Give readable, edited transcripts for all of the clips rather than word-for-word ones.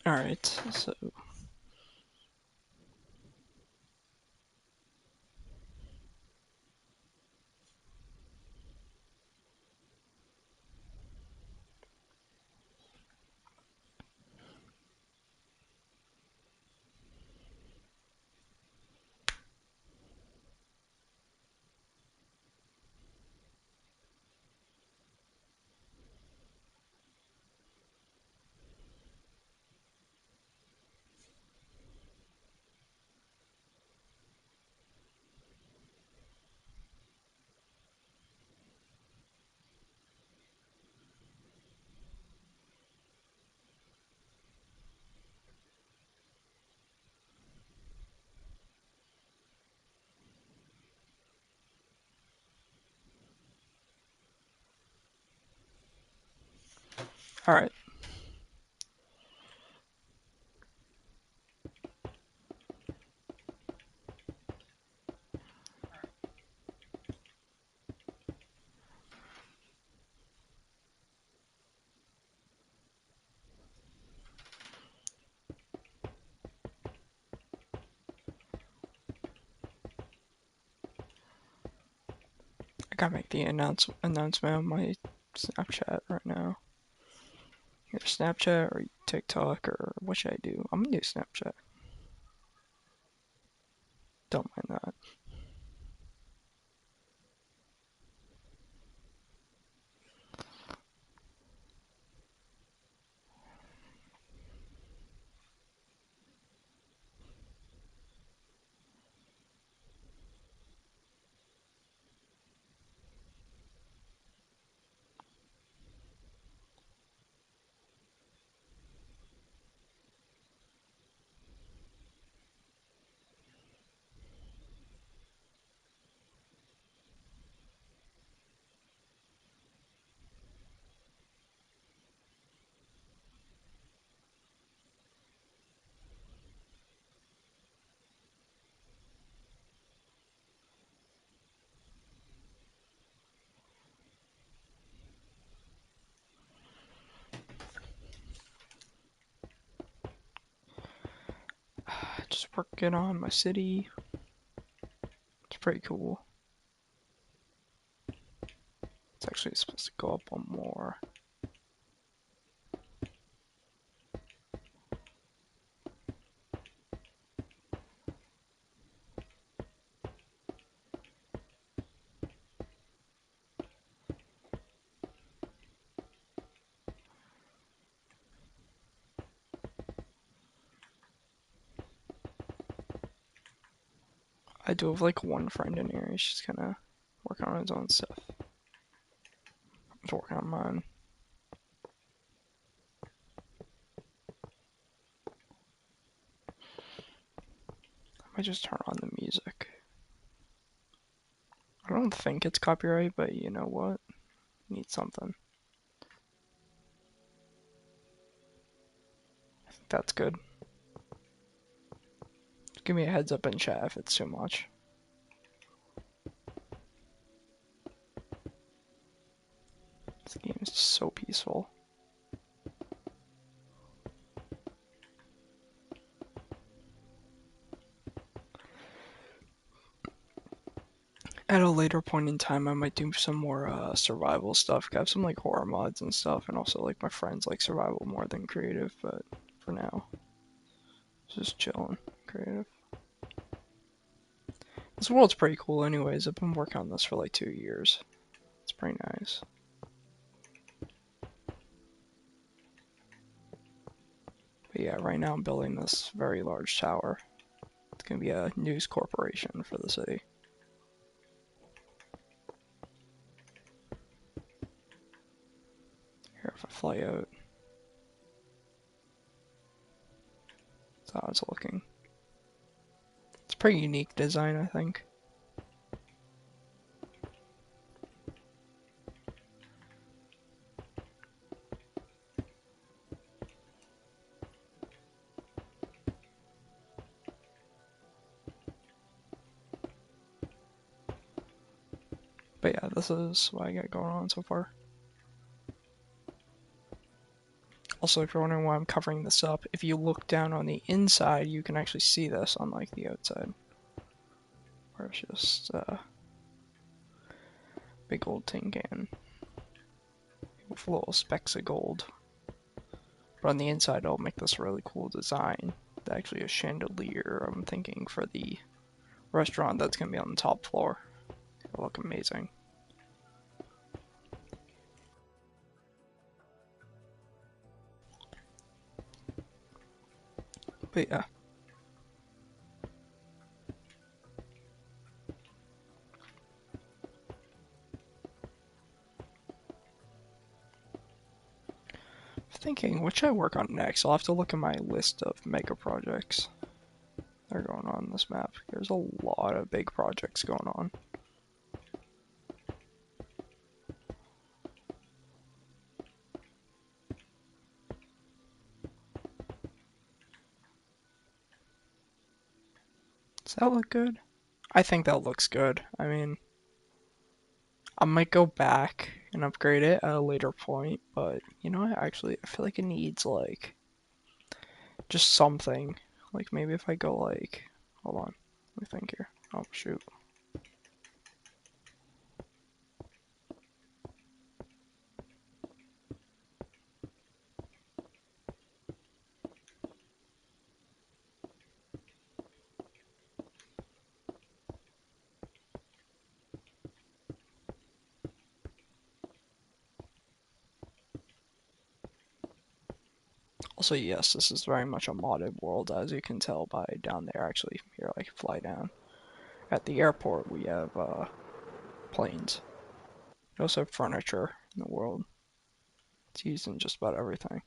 Alright, so alright. I gotta make the announcement on my Snapchat right now. Either Snapchat or TikTok or what should I do? I'm gonna do Snapchat. Don't mind that. Just working on my city. It's pretty cool. It's actually supposed to go up one more. I do have like one friend in here. He's just kind of working on his own stuff. I'm just working on mine. I might just turn on the music. I don't think it's copyright, but you know what? Need something. I think that's good. Just give me a heads up in chat if it's too much. This game is just so peaceful. At a later point in time, I might do some more survival stuff. I have some like horror mods and stuff, and also like my friends like survival more than creative. But for now, just chilling, creative. This world's pretty cool, anyways. I've been working on this for like 2 years. It's pretty nice. But yeah, right now I'm building this very large tower. It's gonna be a news corporation for the city. Here, if I fly out, that's how it's looking. It's a pretty unique design, I think. But yeah, this is what I got going on so far. Also, if you're wondering why I'm covering this up, if you look down on the inside, you can actually see this, unlike the outside, where it's just big old tin can with little specks of gold. But on the inside, I'll make this really cool design. Actually, a chandelier, I'm thinking, for the restaurant that's going to be on the top floor. It'll look amazing. But yeah. Thinking, what should I work on next? I'll have to look at my list of mega projects that are going on this map. There's a lot of big projects going on. Does that look good? I think that looks good. I mean, I might go back and upgrade it at a later point, but you know what? Actually, I feel like it needs like just something. Like maybe if I go like, hold on, let me think here. Oh shoot. Also, yes, this is very much a modded world, as you can tell by down there. Actually, here I can fly down. At the airport, we have planes. We also have furniture in the world. It's used in just about everything.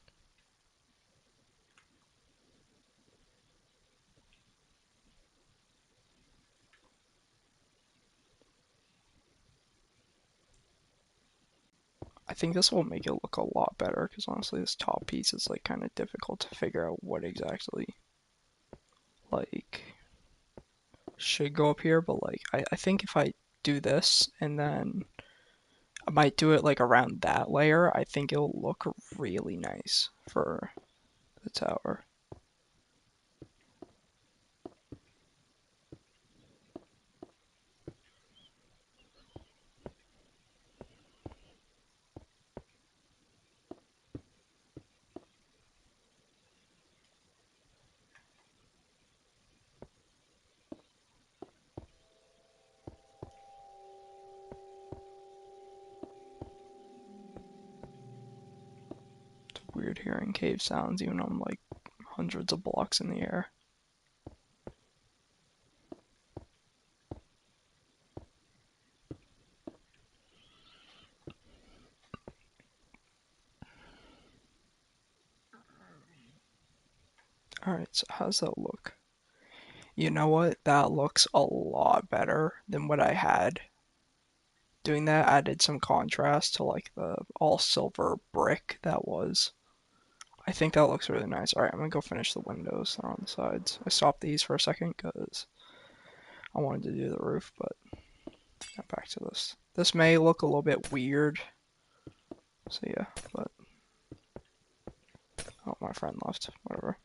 I think this will make it look a lot better, because honestly, this top piece is like kind of difficult to figure out what exactly like should go up here. But like, I think if I do this and then I might do it like around that layer, I think it'll look really nice for the tower. It's weird hearing cave sounds even though I'm like hundreds of blocks in the air. Alright, so how's that look? You know what? That looks a lot better than what I had. Doing that added some contrast to like the all silver brick that was. I think that looks really nice. Alright, I'm gonna go finish the windows that are on the sides. I stopped these for a second because I wanted to do the roof, but now back to this. This may look a little bit weird. So yeah, but oh, my friend left. Whatever.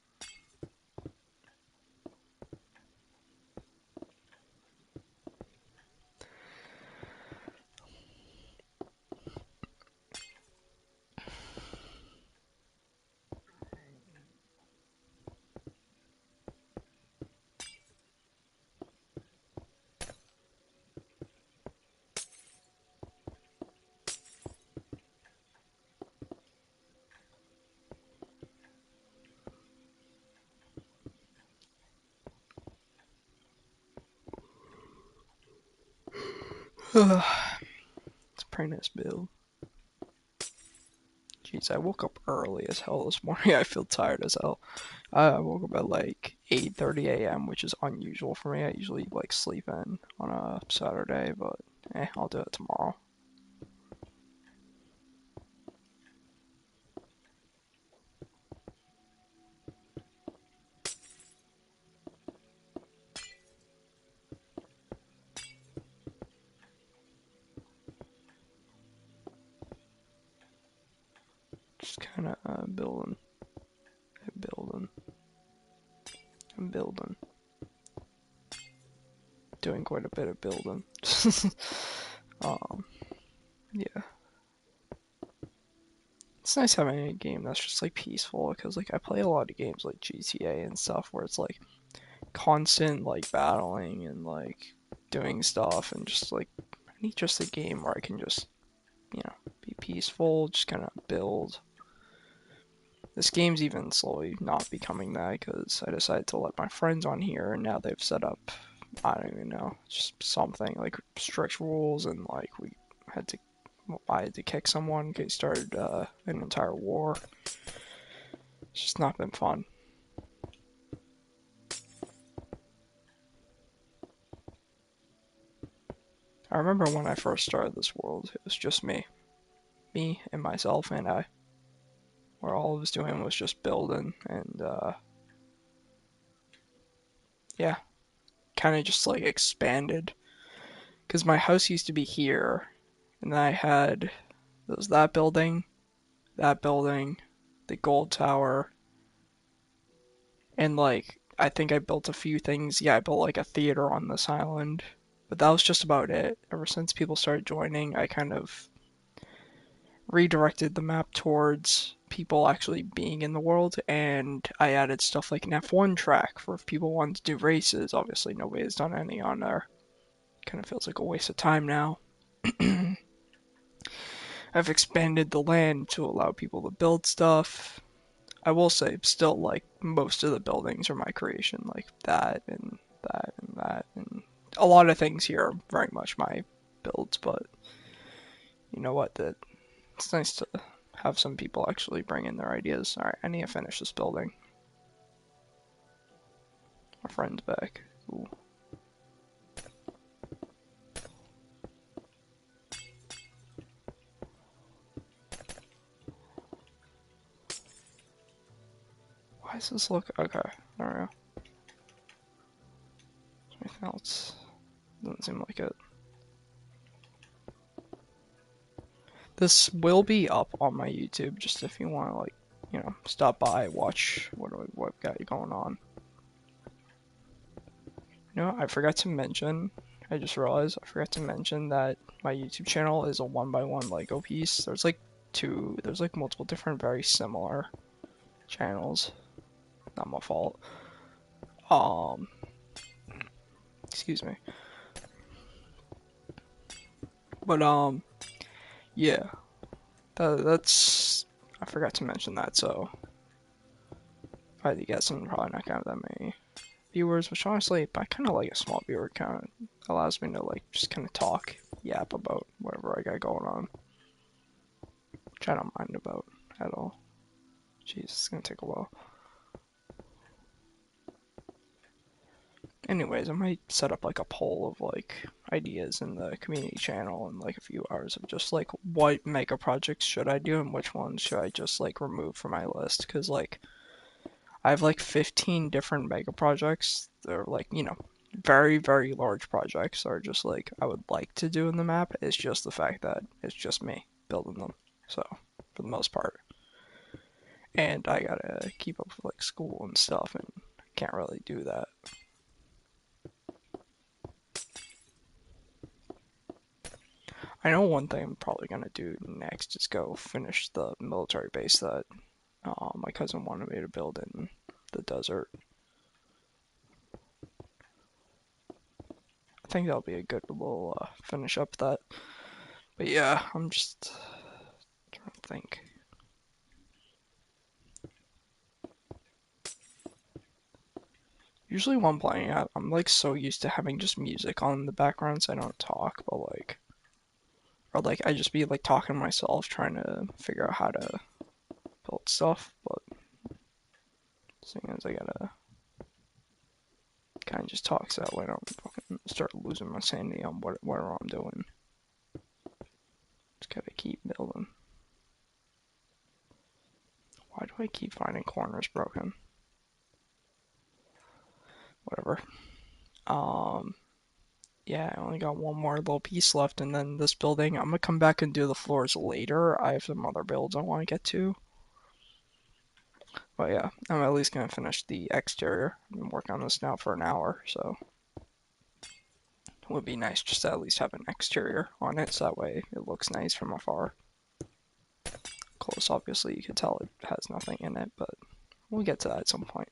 It's a pretty nice build. Jeez, I woke up early as hell this morning. I feel tired as hell. I woke up at like 8:30 a.m., which is unusual for me. I usually like sleep in on a Saturday, but I'll do it tomorrow. Just kind of building, building, and building. Doing quite a bit of building. um, yeah. It's nice having a game that's just like peaceful because like I play a lot of games like GTA and stuff where it's like constant like battling and like doing stuff and just like I need just a game where I can just be peaceful, just kind of build. This game's even slowly not becoming that because I decided to let my friends on here and now they've set up, I don't even know, just something like strict rules and like had to, I had to kick someone in case started an entire war. It's just not been fun. I remember when I first started this world, it was just me and myself and I, where all I was doing was just building and yeah, kind of just like expanded because my house used to be here, and then I had there was that building, the gold tower, and like I think I built a few things. Yeah, I built like a theater on this island, but that was just about it. Ever since people started joining, I kind of redirected the map towards people actually being in the world, and I added stuff like an F1 track for if people wanted to do races. Obviously, nobody has done any on there. Kind of feels like a waste of time now. I've expanded the land to allow people to build stuff. I will say, still, like, most of the buildings are my creation, like that and that and that. And a lot of things here are very much my builds, but you know what? That it's nice to have some people actually bring in their ideas. Alright, I need to finish this building. My friend's back. Ooh. Why does this look okay? There we go. Anything else? Doesn't seem like it. This will be up on my YouTube, just if you want to, like, stop by, watch what got you going on. I forgot to mention, I just realized I forgot to mention that my YouTube channel is a 1x1 Lego piece. There's like multiple different very similar channels. Not my fault. Um, excuse me. But, yeah. That's, I forgot to mention that, so if I had to guess, I'm probably not gonna have that many viewers, which honestly, I kind of like a small viewer count. It allows me to like just kind of talk, yap about whatever I got going on, which I don't mind about at all. Jeez, it's gonna take a while. Anyways, I might set up like a poll of like ideas in the community channel in like a few hours of just like what mega projects should I do and which ones should I just like remove from my list, because like I have like 15 different mega projects. They're like, very, very large projects are just like I would like to do in the map. It's just the fact that it's just me building them. So, for the most part. And I gotta keep up with like school and stuff, and I can't really do that. I know one thing I'm probably gonna do next is go finish the military base that my cousin wanted me to build in the desert. I think that'll be a good little finish up that. But yeah, I'm just trying to think. Usually when I'm playing it, I'm like so used to having just music on in the background so I don't talk, but like, or like I just be like talking to myself trying to figure out how to build stuff, but seeing as I gotta kind of just talk so that way I don't fucking start losing my sanity on whatever I'm doing. Just gotta keep building. Why do I keep finding corners broken? Whatever. Um, yeah, I only got one more little piece left, and then this building, I'm gonna come back and do the floors later. I have some other builds I want to get to. But yeah, I'm at least gonna finish the exterior. I've been working on this now for an hour, so it would be nice just to at least have an exterior on it, so that way it looks nice from afar. Close, obviously, you can tell it has nothing in it, but we'll get to that at some point.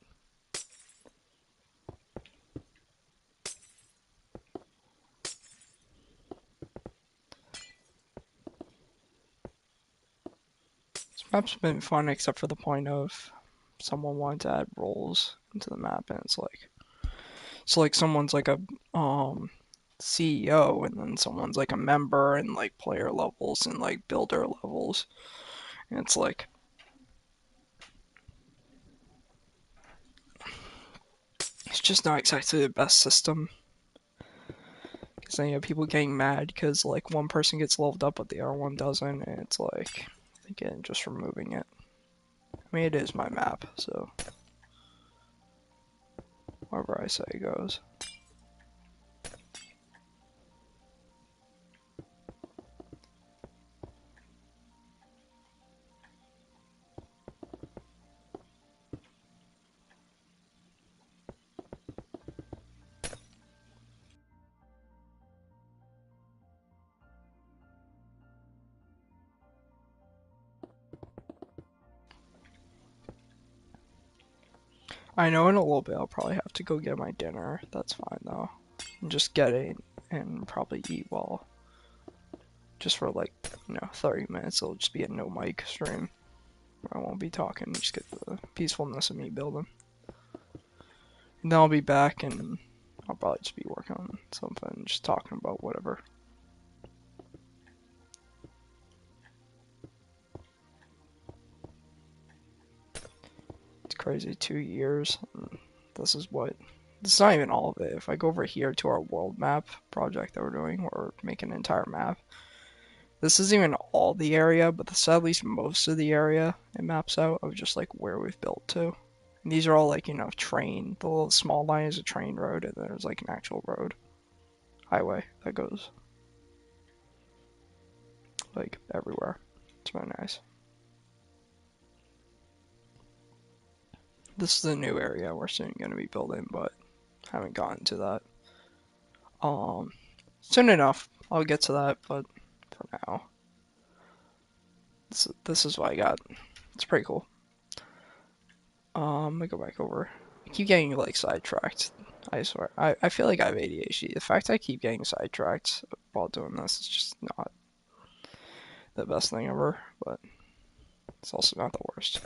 This map's been fun, except for the point of someone wanted to add roles into the map, and it's like, so like someone's like a CEO, and then someone's like a member, and like player levels and like builder levels, and it's like, it's just not exactly the best system. Because then you have people getting mad because like one person gets leveled up but the other one doesn't, and it's like, again, just removing it. I mean, it is my map, so whatever I say goes. I know in a little bit I'll probably have to go get my dinner. That's fine though. And just get it and probably eat well. Just for like, 30 minutes. It'll just be a no mic stream. I won't be talking, just get the peacefulness of me building. And then I'll be back and I'll probably just be working on something, just talking about whatever. It's crazy, 2 years. And this is what. It's not even all of it. If I go over here to our world map project that we're doing, we're making an entire map. This isn't even all the area, but this is at least most of the area it maps out of just like where we've built to. And these are all like, train. The little small line is a train road, and there's like an actual road, highway that goes like everywhere. It's really nice. This is a new area we're soon going to be building, but haven't gotten to that. Soon enough, I'll get to that, but for now, this is what I got. It's pretty cool. Let me go back over. I keep getting like sidetracked. I swear. I feel like I have ADHD. The fact I keep getting sidetracked while doing this is just not the best thing ever, but it's also not the worst.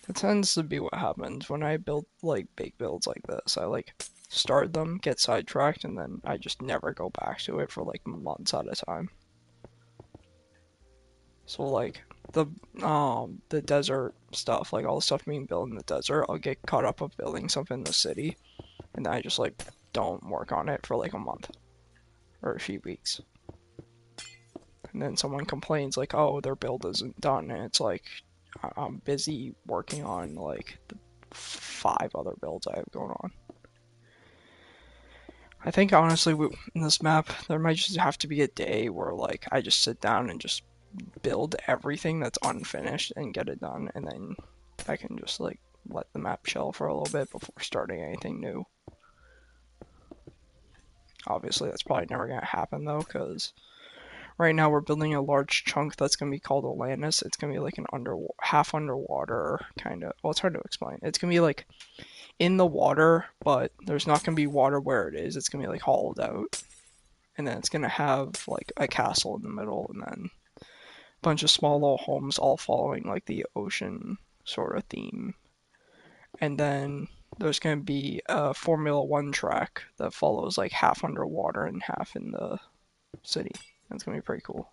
It tends to be what happens when I build like big builds like this. I like start them, get sidetracked, and then I just never go back to it for like months at a time. So like the desert stuff, like all the stuff being built in the desert, I'll get caught up of building something in the city, and then I just like don't work on it for like a month or a few weeks. And then someone complains like, "Oh, their build isn't done," and it's like I'm busy working on like the 5 other builds I have going on. I think honestly, in this map, there might just have to be a day where like I just sit down and just build everything that's unfinished and get it done, and then I can just like let the map chill for a little bit before starting anything new. Obviously, that's probably never gonna happen though, because right now we're building a large chunk that's gonna be called Atlantis. It's gonna be like an half underwater kind of. Well, it's hard to explain. It's gonna be like in the water, but there's not gonna be water where it is. It's gonna be like hollowed out, and then it's gonna have like a castle in the middle, and then a bunch of small little homes all following like the ocean sort of theme. And then there's gonna be a Formula One track that follows like half underwater and half in the city. That's gonna be pretty cool.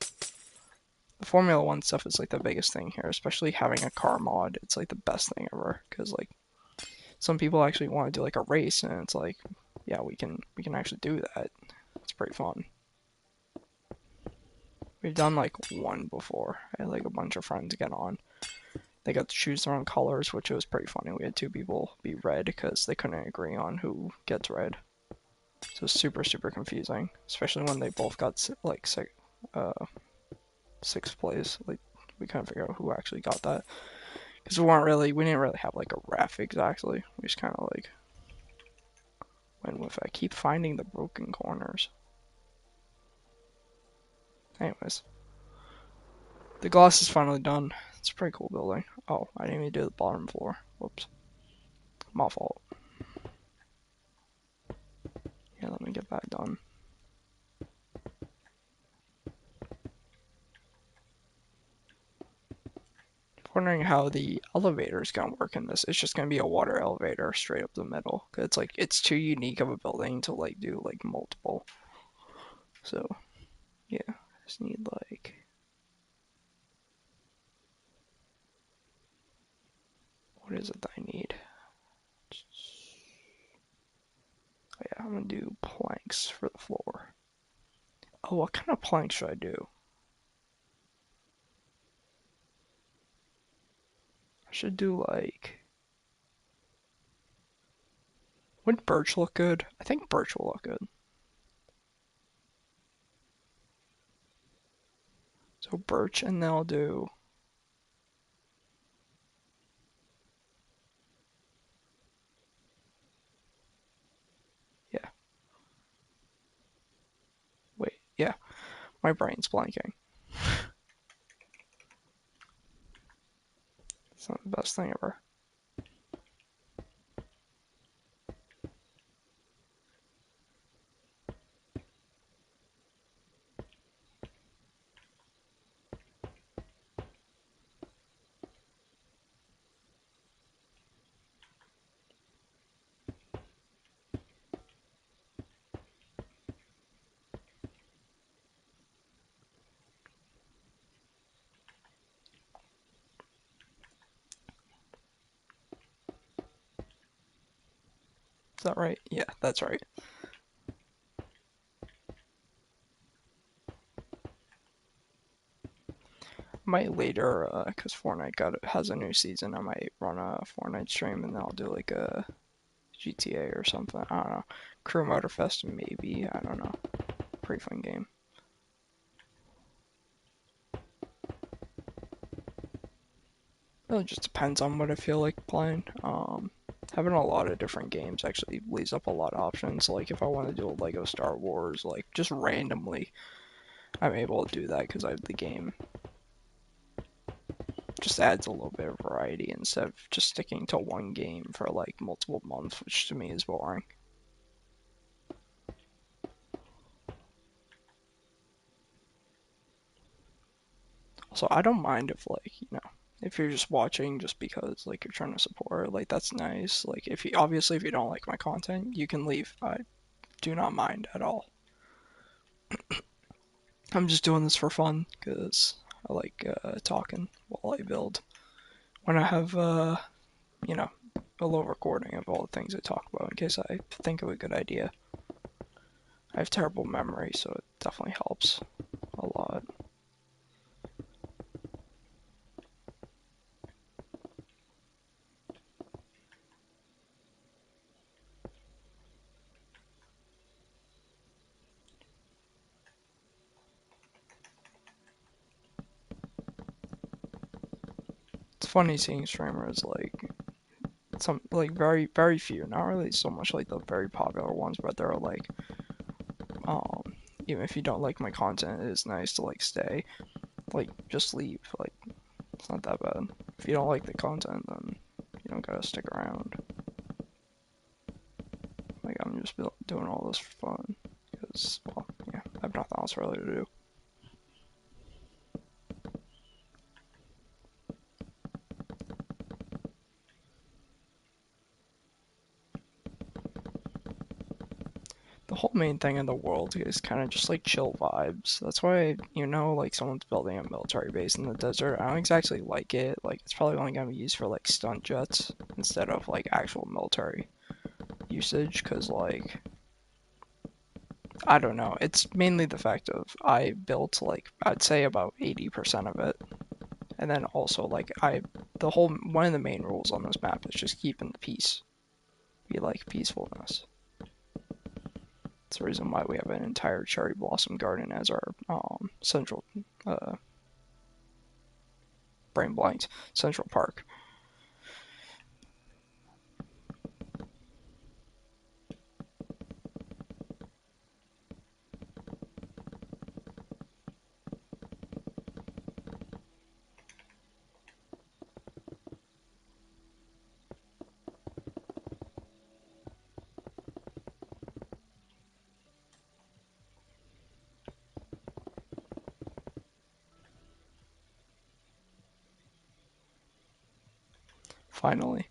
The Formula One stuff is like the biggest thing here, especially having a car mod. It's like the best thing ever because like some people actually want to do like a race, and it's like, yeah, we can actually do that. It's pretty fun. We've done like one before. I had like a bunch of friends get on. They got to choose their own colors, which was pretty funny. We had 2 people be red because they couldn't agree on who gets red. So it's super, super confusing, especially when they both got like uh, sixth place. Like we couldn't figure out who actually got that because we didn't really have like a ref exactly. We just kind of like went with. I keep finding the broken corners. Anyways, the gloss is finally done. It's a pretty cool building. Oh, I didn't even do the bottom floor. Whoops, my fault. Yeah, let me get that done. Wondering how the elevator is gonna work in this. It's just gonna be a water elevator straight up the middle. 'Cause it's like it's too unique of a building to like do like multiple. So yeah, I just need like what is it that I need? Oh yeah, I'm gonna do planks for the floor. Oh, what kind of planks should I do? I should do like wouldn't birch look good? I think birch will look good. So birch and then I'll do yeah. Wait, yeah. My brain's blanking. It's not the best thing ever. Is that right? Yeah, that's right. Might later, because Fortnite has a new season. I might run a Fortnite stream and then I'll do like a GTA or something. I don't know. Crew Motorfest maybe. I don't know. Pretty fun game. Really just depends on what I feel like playing. Having a lot of different games actually leaves up a lot of options. Like if I want to do a Lego Star Wars, like just randomly, I'm able to do that because I have the game. Just adds a little bit of variety instead of just sticking to one game for like multiple months, which to me is boring. So I don't mind if like, if you're just watching just because like you're trying to support, like that's nice. Like if you obviously if you don't like my content, you can leave. I do not mind at all. I'm just doing this for fun because I like talking while I build. When I have you know, a little recording of all the things I talk about in case I think of a good idea. I have terrible memory, so it definitely helps a lot. It's funny seeing streamers like some like very very few, not really so much like the very popular ones, but they're like um even if you don't like my content, it is nice to like stay. Like just leave. Like it's not that bad. If you don't like the content, then you don't gotta stick around. Like I'm just doing all this for fun because well yeah I have nothing else really to do. The whole main thing in the world is kind of just like chill vibes. That's why, like someone's building a military base in the desert. I don't exactly like it. Like, it's probably only going to be used for like stunt jets instead of like actual military usage. Because, like, I don't know. It's mainly the fact of I built like, I'd say about 80% of it. And then also, like, one of the main rules on this map is just keeping the peace. We like peacefulness. That's the reason why we have an entire cherry blossom garden as our central brain blanked Central Park. Finally,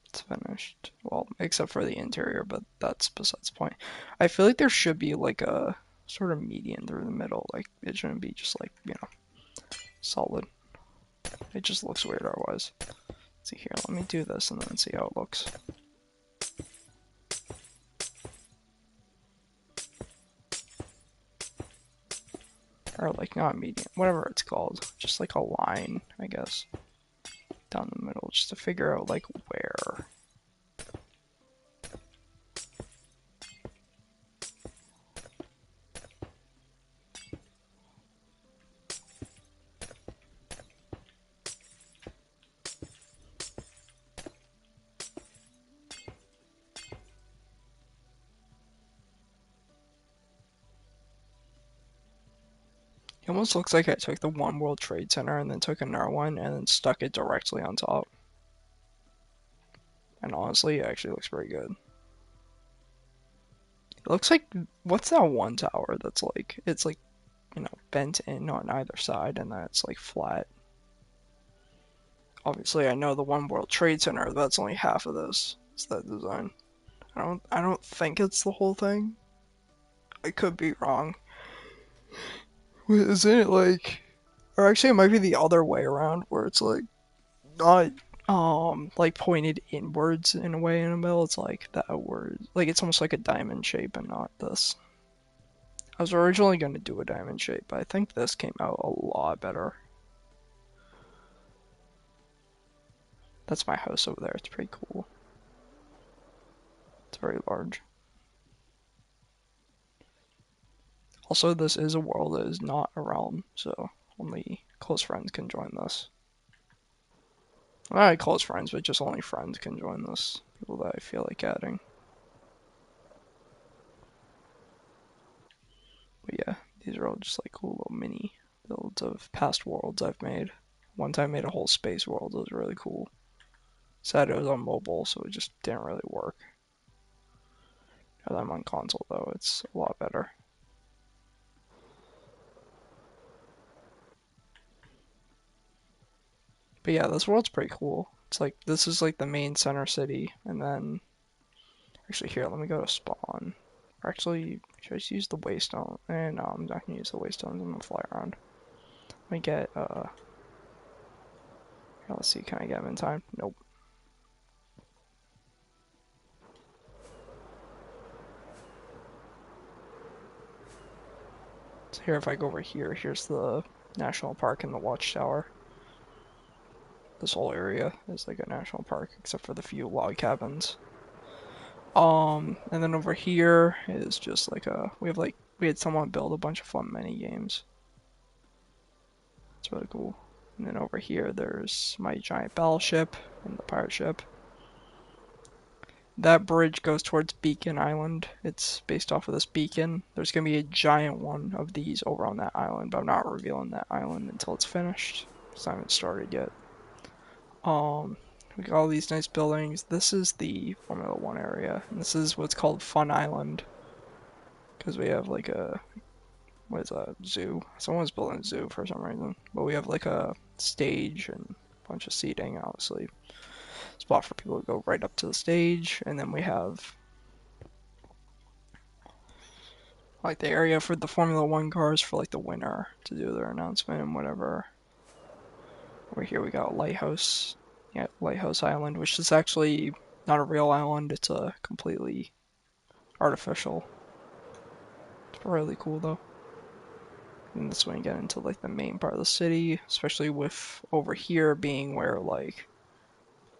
it's finished. Well, except for the interior, but that's besides the point. I feel like there should be like a sort of median through the middle. Like it shouldn't be just like, solid. It just looks weird otherwise. Let's see here, let me do this and then see how it looks. Or like not median, whatever it's called. Just like a line, I guess. Down the middle, just to figure out like where. It almost looks like I took the One World Trade Center and then took another one and then stuck it directly on top. And honestly, it actually looks pretty good. It looks like, what's that one tower that's like, it's like, bent in on either side and then it's like flat. Obviously, I know the One World Trade Center, that's only half of this. It's that design. I don't think it's the whole thing. I could be wrong. Isn't it like, or actually it might be the other way around where it's like not like pointed inwards in a way in the middle. It's like the outward, like it's almost like a diamond shape and not this. I was originally going to do a diamond shape, but I think this came out a lot better. That's my house over there. It's pretty cool. It's very large. Also, this is a world that is not a realm, so only close friends can join this. Not close friends, but just only friends can join this. People that I feel like adding. But yeah, these are all just like cool little mini builds of past worlds I've made. One time I made a whole space world. It was really cool. Sad it was on mobile, so it just didn't really work. Now that I'm on console, though, it's a lot better. But yeah, this world's pretty cool. It's like, this is like the main center city, and then, actually here, let me go to spawn. Or actually, should I just use the waystone? No, I'm not gonna use the waystones, I'm gonna fly around. Let me get, here, let's see, can I get him in time? Nope. So here, if I go over here, here's the national park and the watchtower. This whole area is like a national park, except for the few log cabins. And then over here is just like we had someone build a bunch of fun mini games. It's really cool. And then over here there's my giant battleship and the pirate ship. That bridge goes towards Beacon Island. It's based off of this beacon. There's gonna be a giant one of these over on that island, but I'm not revealing that island until it's finished. It's not even started yet. We got all these nice buildings. This is the Formula One area, and this is what's called Fun Island. Because we have like what is that, zoo? Someone's building a zoo for some reason. But we have like a stage and a bunch of seating, obviously. Spot for people to go right up to the stage, and then we have like the area for the Formula One cars for like the winner to do their announcement and whatever. Over here we got a lighthouse. Yeah, Lighthouse Island, which is actually not a real island, it's a completely artificial. It's really cool though. And this way you get into like the main part of the city, especially with over here being where like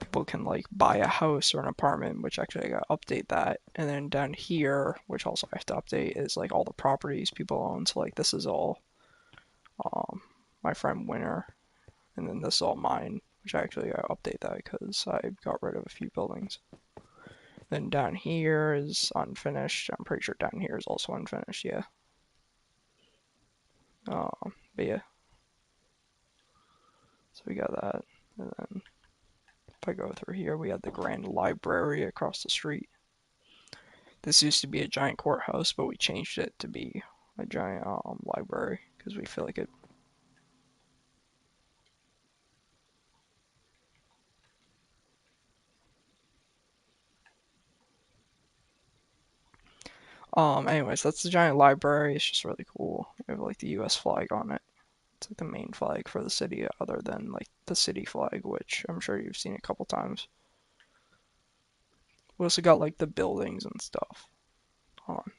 people can like buy a house or an apartment, which actually I gotta update that. And then down here, which also I have to update, is like all the properties people own. So like this is all um, my friend Winter, and then this is all mine, which I actually gotta update that because I got rid of a few buildings. Then down here is unfinished. I'm pretty sure down here is also unfinished, yeah. But yeah, so we got that. And then if I go through here, we have the Grand Library across the street. This used to be a giant courthouse, but we changed it to be a giant library because we feel like it. Anyways, that's the giant library. It's just really cool. We have like the U.S. flag on it. It's like the main flag for the city, other than like the city flag, which I'm sure you've seen a couple times. We also got like the buildings and stuff on.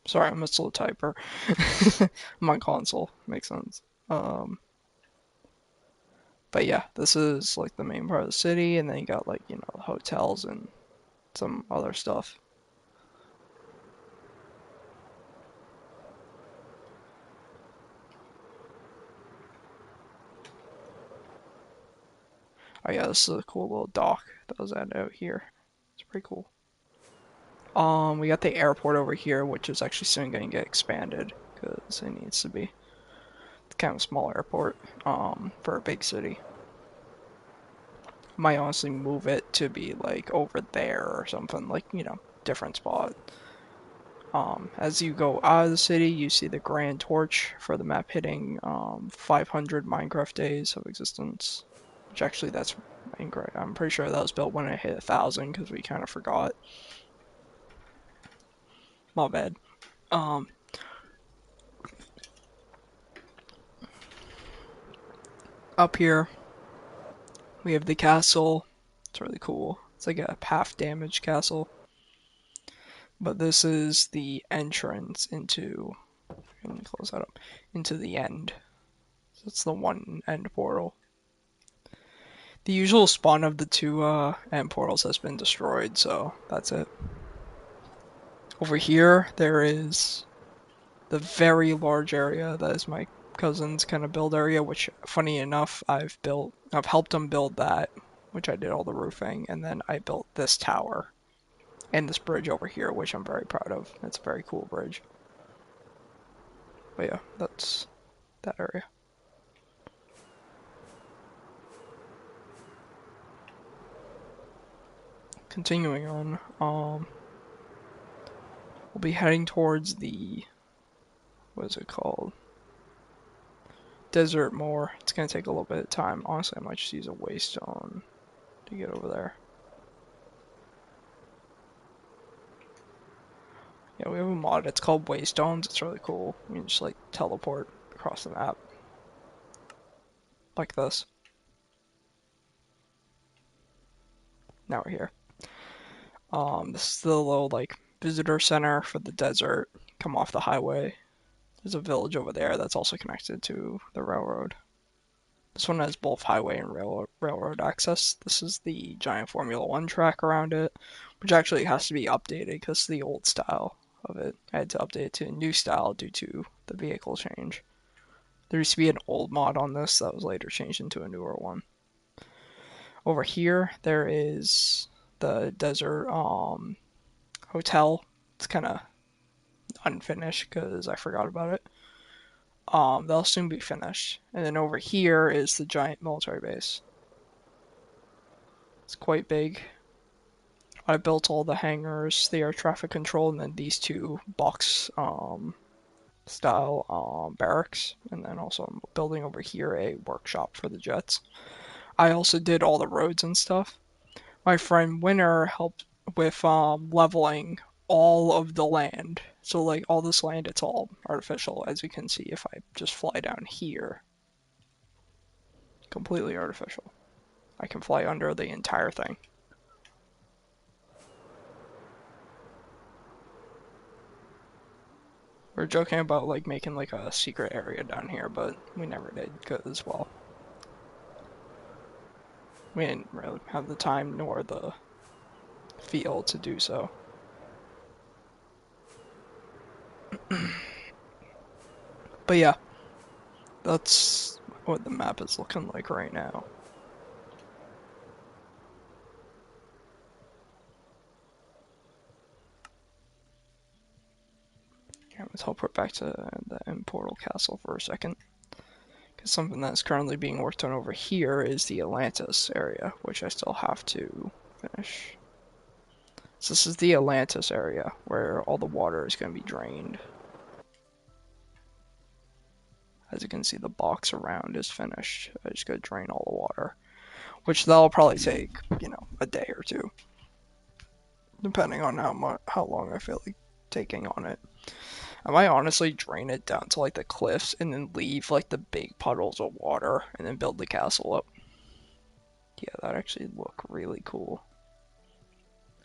Sorry, I'm a slow typer. I'm on console. Makes sense. Um, but yeah, this is like the main part of the city, and then you got like, hotels and some other stuff. Oh yeah, this is a cool little dock that was added out here. It's pretty cool. We got the airport over here, which is actually soon going to get expanded because it needs to be. It's kind of a small airport, for a big city. Might honestly move it to be like over there or something, like, different spot. As you go out of the city, you see the grand torch for the map hitting 500 Minecraft days of existence. Which actually, that's incorrect. I'm pretty sure that was built when it hit 1,000 because we kind of forgot. My bad. Um, Up here, we have the castle. It's really cool. It's like a half damaged castle. But this is the entrance into. Let me close that up. Into the end. So it's the one end portal. The usual spawn of the two end portals has been destroyed, so that's it. Over here, there is the very large area that is my cousin's kind of build area, which, funny enough, I've helped him build that, which I did all the roofing, and then I built this tower and this bridge over here, which I'm very proud of. It's a very cool bridge. But yeah, that's that area. Continuing on, we'll be heading towards the, what is it called? Desert more. It's gonna take a little bit of time. Honestly, I might just use a waystone to get over there. Yeah, we have a mod. It's called Waystones. It's really cool. You can just like teleport across the map like this. Now we're here. This is the little like visitor center for the desert. Come off the highway. There's a village over there that's also connected to the railroad. This one has both highway and railroad access. This is the giant Formula One track around it, which actually has to be updated because the old style of it. I had to update it to a new style due to the vehicle change. There used to be an old mod on this that was later changed into a newer one. Over here, there is the desert hotel. It's kind of unfinished because I forgot about it. They'll soon be finished. And then over here is the giant military base. It's quite big. I built all the hangars, the air traffic control, and then these two box style barracks. And then also I'm building over here a workshop for the jets. I also did all the roads and stuff. My friend Winter helped with leveling all of the land. So like all this land, it's all artificial, as you can see if I just fly down here. Completely artificial. I can fly under the entire thing. We're joking about like making like a secret area down here, but we never did because, well, we didn't really have the time nor the feel to do so. But yeah, that's what the map is looking like right now. I'm gonna teleport back to the Portal Castle for a second. Because something that's currently being worked on over here is the Atlantis area, which I still have to finish. So this is the Atlantis area, where all the water is going to be drained. As you can see, the box around is finished. I just gotta drain all the water. Which that'll probably take, a day or two. Depending on how long I feel like taking on it. I might honestly drain it down to like the cliffs and then leave like the big puddles of water and then build the castle up. Yeah, that actually look really cool.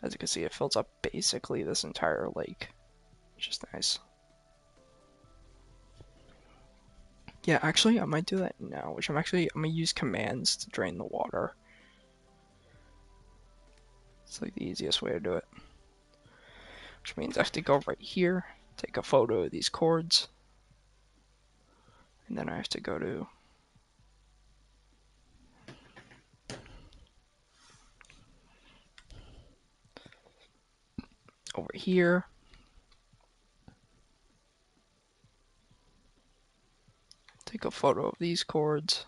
As you can see, it fills up basically this entire lake, which is nice. Yeah, actually, I might do that now, which I'm gonna use commands to drain the water. It's like the easiest way to do it. Which means I have to go right here, take a photo of these chords, and then I have to go to over here. Take a photo of these chords.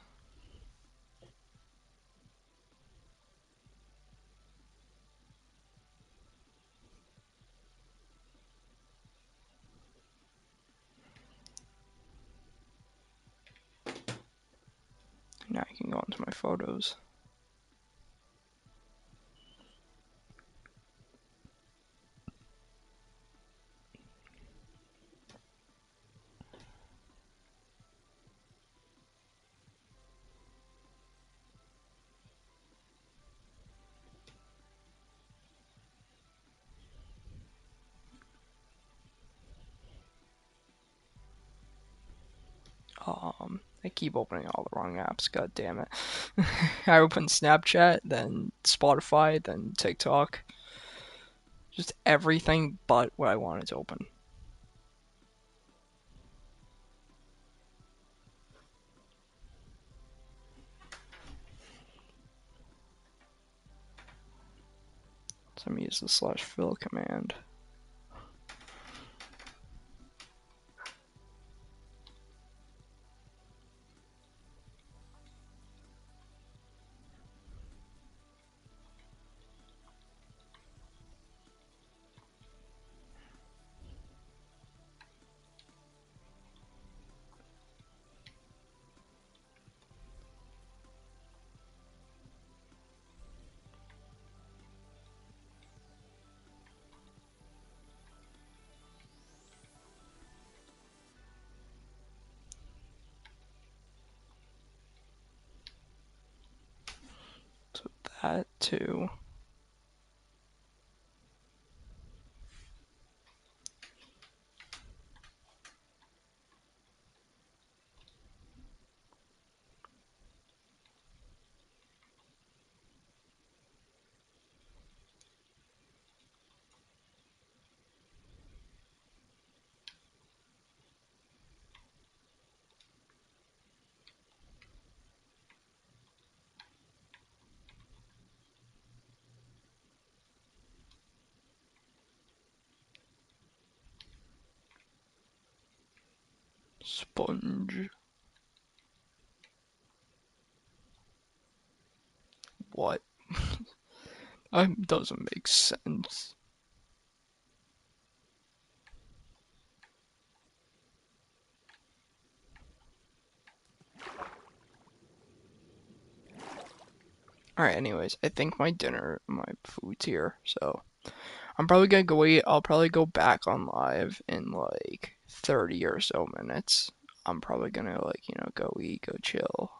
Now I can go into my photos. I keep opening all the wrong apps, god damn it. I open Snapchat, then Spotify, then TikTok. Just everything but what I wanted to open. So I'm gonna use the /fill command. So that too. Sponge. What? That doesn't make sense. Alright, anyways, I think my food's here, so I'm probably gonna go eat. I'll probably go back on live in like 30 or so minutes. I'm probably gonna like, go eat, go chill.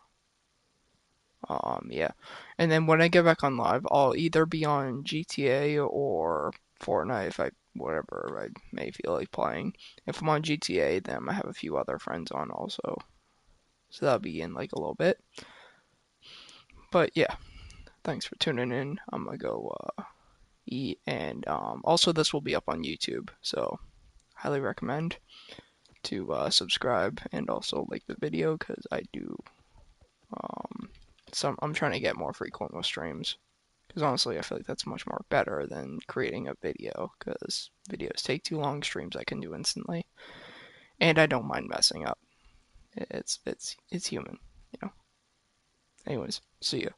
Yeah. And then when I get back on live, I'll either be on GTA or Fortnite if I whatever I may feel like playing. If I'm on GTA, then I have a few other friends on also. So that'll be in like a little bit. But yeah, thanks for tuning in. I'm gonna go eat, and also this will be up on YouTube, so highly recommend to subscribe and also like the video because I do some. I'm trying to get more frequent with streams because honestly, I feel like that's much more better than creating a video because videos take too long. Streams I can do instantly, and I don't mind messing up. It's human, you know. Anyways, see ya.